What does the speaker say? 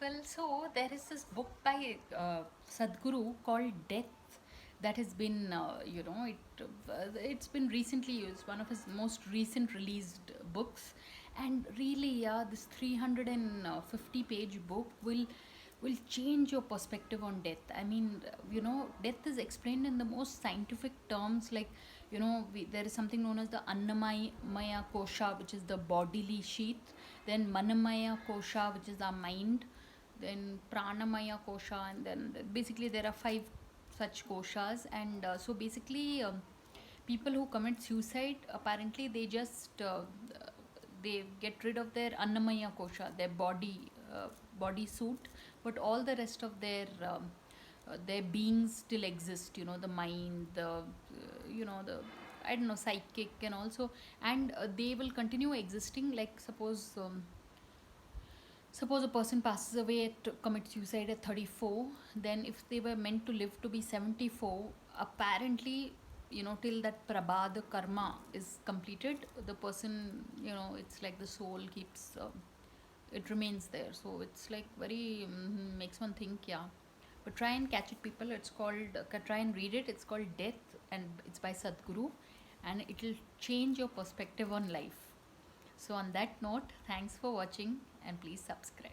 Well, so there is this book by Sadhguru called Death that has been, it's been recently used, one of his most recent released books, and really, yeah, this 350-page book will change your perspective on death. I mean, death is explained in the most scientific terms, like there is something known as the Annamaya Kosha, which is the bodily sheath, then Manamaya Kosha, which is our mind, then Pranamaya Kosha, and then basically there are five such koshas. And so basically, people who commit suicide, apparently they get rid of their Annamaya Kosha, their body suit, but all the rest of their beings still exist. The mind, the I don't know, psychic, and also, and they will continue existing. Like suppose a person passes away commits suicide at 34, then if they were meant to live to be 74, apparently, till that prabhada karma is completed, the person, it's like the soul keeps, it remains there. So it's like very, makes one think, yeah. But try and catch it, people. It's called, try and read it. It's called Death, and it's by Sadhguru, and it'll change your perspective on life. So, on that note, thanks for watching, and please subscribe.